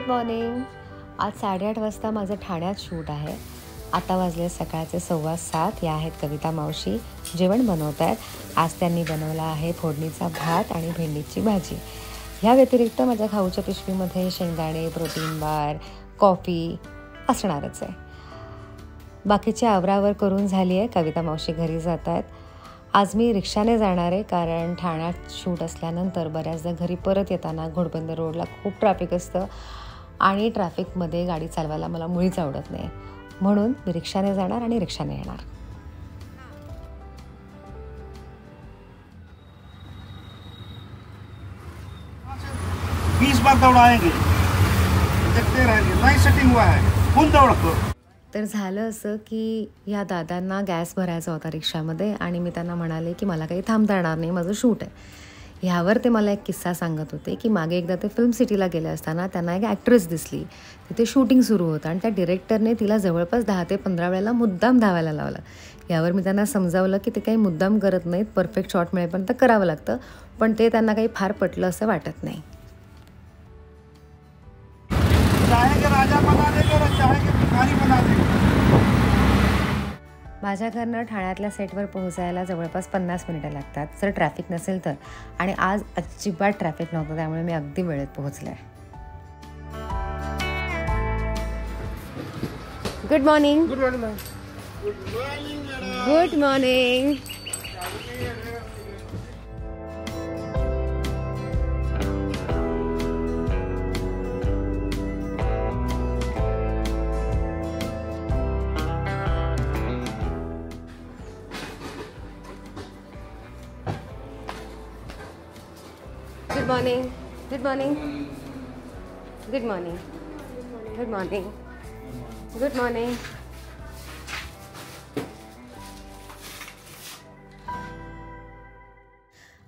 Good morning. आज 8:30 वाजता माझं ठाण्यात शूट आहे. आता वाजले सकाळचे 7:15. या आहेत कविता मावशी, जेवण बनवत आहेत. आज त्यांनी बनवला आहे फोडणीचा भात आणि भेंडीची भाजी. ह्या व्यतिरिक्त माझ्या खाऊच्या पिशवीमध्ये शेंगदाणे, प्रोटीन बार, कॉफी असणारच आहे. बाकीची आवरावर करून झाली आहे. कविता मावशी घरी जात आहेत. आज मी रिक्षाने जाणार आहे, कारण ठाण्यात शूट असल्यानंतर बऱ्याचदा घरी परत येताना घोडबंदर रोडला खूप ट्रॅफिक असतं आणि ट्रॅफिकमध्ये गाडी चालवायला मला मुळीच आवडत नाही. म्हणून मी रिक्षाने जाणार आणि रिक्षाने येणार. तर झालं असं की या दादांना गॅस भरायचा होता रिक्षामध्ये आणि मी त्यांना म्हणाले की मला काही थांबता येणार नाही, माझं शूट आहे. ह्यावर ते मला एक किस्सा सांगत होते की मागे एकदा ते फिल्म सिटीला गेले असताना त्यांना एक ॲक्ट्रेस दिसली. तिथे शूटिंग सुरू होतं आणि त्या डिरेक्टरने तिला जवळपास 10 ते 15 वेळेला मुद्दाम धावायला लावलं. यावर मी त्यांना समजावलं की ते काही मुद्दाम करत नाहीत, परफेक्ट शॉट मिळेपर्यंत करावं लागतं, पण ते त्यांना काही फार पटलं असं वाटत नाही. माझ्या घरनं ठाण्यातल्या सेटवर पोहोचायला जवळपास 50 मिनिटं लागतात, जर ट्रॅफिक नसेल तर. आणि आज अजिबात ट्रॅफिक नव्हतं, त्यामुळे मी अगदी वेळेत पोहोचले. Good morning. Good morning. Good morning. Good morning. Good morning. Good morning. Good morning. Good morning.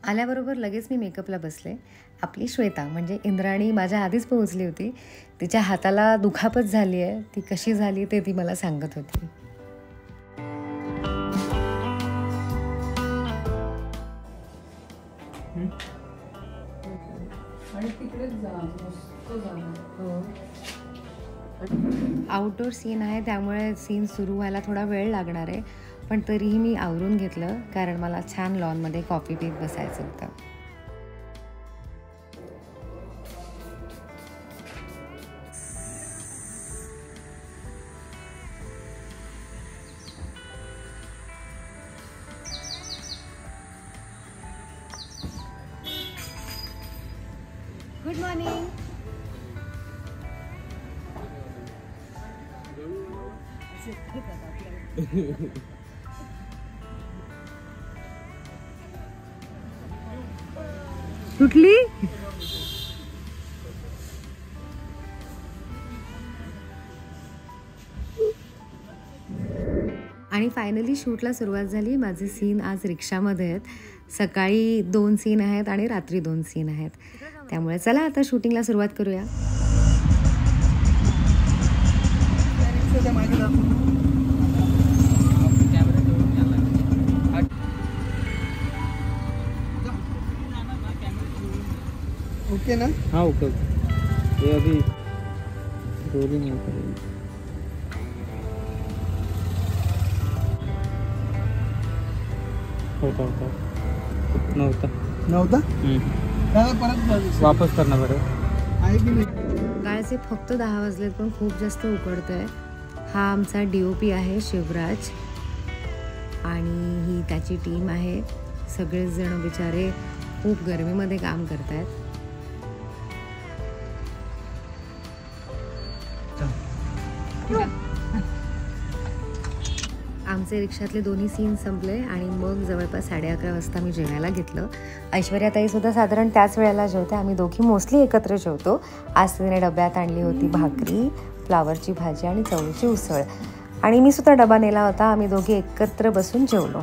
आल्याबरोबर लगेच मी मेकअपला बसले. आपली श्वेता म्हणजे इंद्राणी माझ्या आधीच पोहोचली होती. तिच्या हाताला दुखापत झाली आहे. ती कशी झाली ते ती मला सांगत होती. आउटडोर सीन आहे, त्यामुळे सीन सुरू व्हायला थोडा वेळ लागणार आहे, पण तरीही मी आवरून घेतलं, कारण मला छान लॉनमध्ये कॉफी पीत बसायचं होतं. Good morning. कुठली? आणि फायनली शूटला सुरुवात झाली. माझे सीन आज रिक्षामध्ये आहेत. सकाळी 2 सीन आहेत आणि रात्री 2 सीन आहेत. त्यामुळे चला आता शूटिंगला सुरुवात करूया. ओके ना? हाँ ओके. ये अभी रोलिंग है. होता नव्हता. परत वापस करना पडेल. आहे की नाही? काळचे फक्त 10 वाजलेत, पण खूप जास्त उकडतंय. हा आमचा DOP आहे शिवराज, आणि ही त्याची टीम आहे. सगळेच जण बिचारे खूप गरमीमध्ये काम करत आहेत. आमचे रिक्षातले 2 सीन संपले आणि मग जवळपास 11:30 वाजता मी जेवायला घेतलं. ऐश्वर्याताईसुद्धा साधारण त्याच वेळेला जेवते. आम्ही दोघी मोस्टली एकत्र जेवतो. आज तिने डब्यात आणली होती भाकरी, फ्लावरची भाजी आणि चवळीची उसळ, आणि मी सुद्धा डबा नेला होता. आम्ही दोघी एकत्र बसून जेवलो.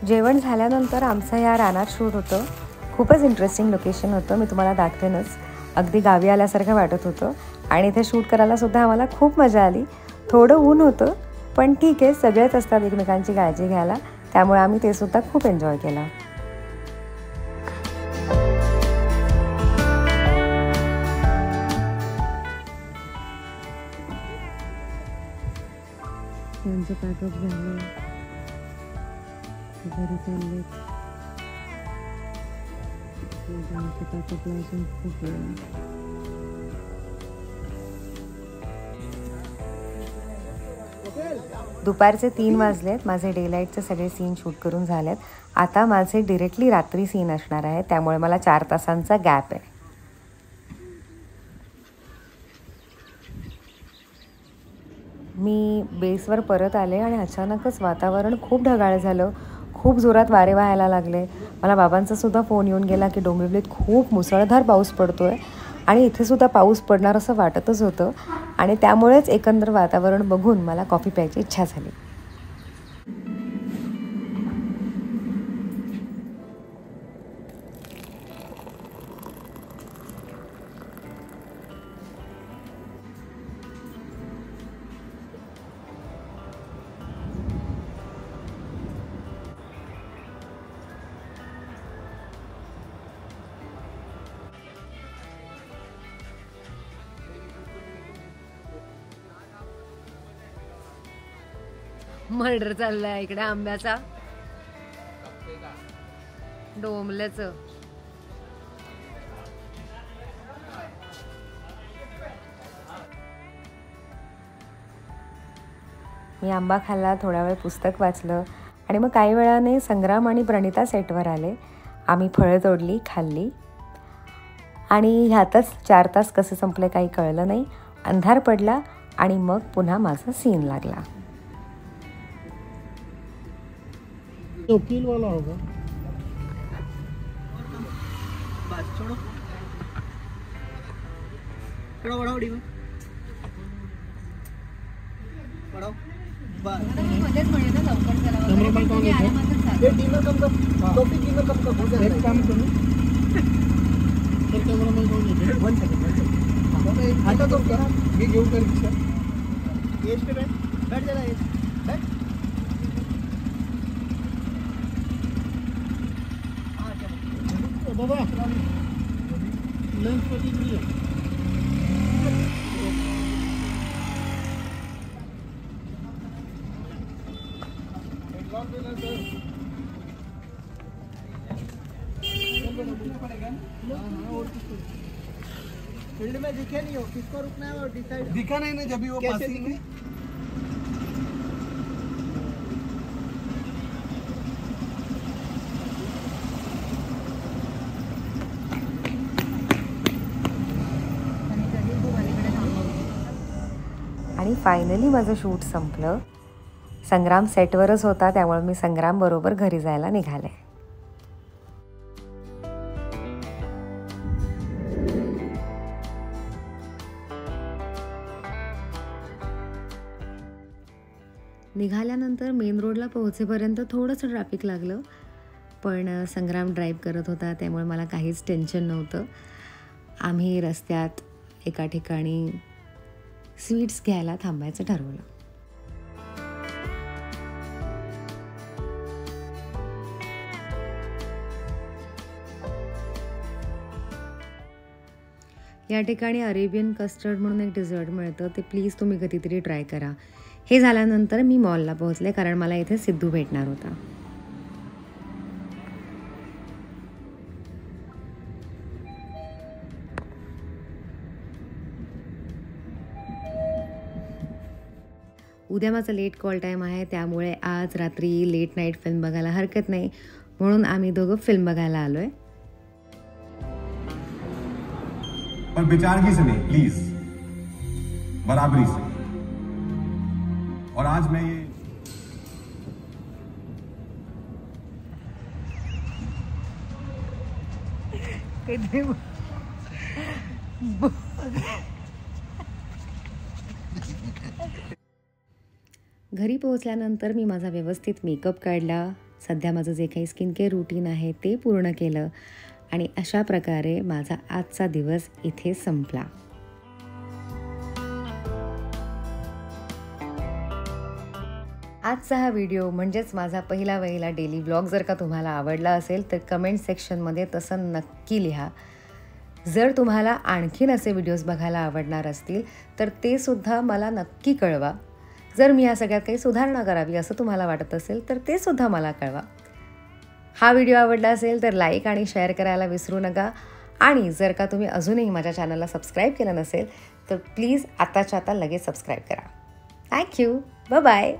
जेवण झाल्यानंतर आमचं या रानात शूट होतं. खूपच इंटरेस्टिंग लोकेशन होतं. मी तुम्हाला दाखवेनच. अगदी गावी आल्यासारखं वाटत होतं आणि इथे शूट करायला सुद्धा आम्हाला खूप मजा आली. थोडं ऊन होतं, पण ठीक आहे, सगळेच असतात एकमेकांची काळजी घ्यायला, त्यामुळे आम्ही ते सुद्धा खूप एन्जॉय केलं. त्यांचं पॅकअप झालं, घरी चालले. पॅकअपला असून खूप वेळ. दुपारचे 3 वाजलेत. माझे डे लाईटचे सगळे सीन शूट करून झालेत. आता माझे डिरेक्टली रात्री सीन असणार आहे, त्यामुळे मला 4 तासांचा गॅप आहे. मी बेसवर परत आले आणि अचानकच वातावरण खूप ढगाळ झालं. खूप जोरात वारे वाहायला लागले. मला बाबांचा सुद्धा फोन येऊन गेला की डोंबिवलीत खूप मुसळधार पाऊस पडतोय आणि इथे सुद्धा पाऊस पडणार असं वाटतच होतं आणि त्यामुळेच एकंदर वातावरण बघून मला कॉफी प्यायची इच्छा झाली. मर्डर चाललाय इकडे आंब्याचा, डोंबल्याचं. मी आंबा खाल्ला, थोडा वेळ पुस्तक वाचलं आणि मग काही वेळाने संग्राम आणि प्रणिता सेटवर आले. आम्ही फळं तोडली, खाल्ली आणि ह्यातच 4 तास कसे संपले काही कळलं नाही. अंधार पडला आणि मग पुन्हा माझा सीन लागला. वकील वाला होगा. बस छोड़ो, थोड़ा बढ़ाओ डी में, बढ़ाओ बस. कैमरामैन कौन है? ये डी में कम कर, टॉपिक डी में कम कर. एक काम करो सर, कैमरामैन कौन है? 1 सेकंड आता तो क्या मी घेऊ का रिक्षा? एज पे बैठ जरा, एज बैठ. बाबा लेंस पटी के लिए फील्ड में दिखे नहीं हो, किसको रुकना है और डिसाइड दिखा नहीं ना जब भी वो कैसे पासिंग में. आणि फायनली माझं शूट संपलं. संग्राम सेटवरच होता, त्यामुळे मी संग्राम बरोबर घरी जायला निघाले. निघाल्यानंतर मेन रोडला पोहोचेपर्यंत थोडंसं ट्रॅफिक लागलं, पण संग्राम ड्राईव्ह करत होता त्यामुळे मला काहीच टेन्शन नव्हतं. आम्ही रस्त्यात एका ठिकाणी स्वीट्स घ्यायला थांबायचं ठरवलं. या ठिकाणी अरेबियन कस्टर्ड म्हणून एक डिझर्ट मिळतं, ते प्लीज तुम्ही कधीतरी ट्राय करा. हे झाल्यानंतर मी मॉलला पोहोचले, कारण मला इथे सिद्धू भेटणार होता. उद्या माझा लेट कॉल टाईम आहे, त्यामुळे आज रात्री लेट नाईट फिल्म बघायला हरकत नाही, म्हणून आम्ही दोघं फिल्म बघायला आलोय. पर बेचारगी से नहीं, प्लीज, बराबरी से. और आज मैं ये घरी पोहोचल्यानंतर मी माझा व्यवस्थित मेकअप काढला. सध्या माझं जे काही स्किन केअर रुटीन आहे ते पूर्ण केलं आणि अशा प्रकारे माझा आजचा दिवस इथे संपला. आजचा हा व्हिडिओ म्हणजेच माझा पहिला डेली व्लॉग जर का तुम्हाला आवडला असेल तर कमेंट सेक्शनमध्ये तसं नक्की लिहा. जर तुम्हाला आणखीन असे व्हिडिओज बघायला आवडणार असतील तर ते सुद्धा मला नक्की कळवा. जर मी या सगळ्यात काही सुधारणा करावी असं तुम्हाला वाटत असेल तर ते सुद्धा मला कळवा. हा व्हिडिओ आवडला असेल तर लाईक आणि शेअर करायला विसरू नका. आणि जर का तुम्ही अजूनही माझ्या चॅनलला सबस्क्राईब केलं नसेल तर प्लीज आताच्या आता लगेच सबस्क्राईब करा. थँक्यू. बाय.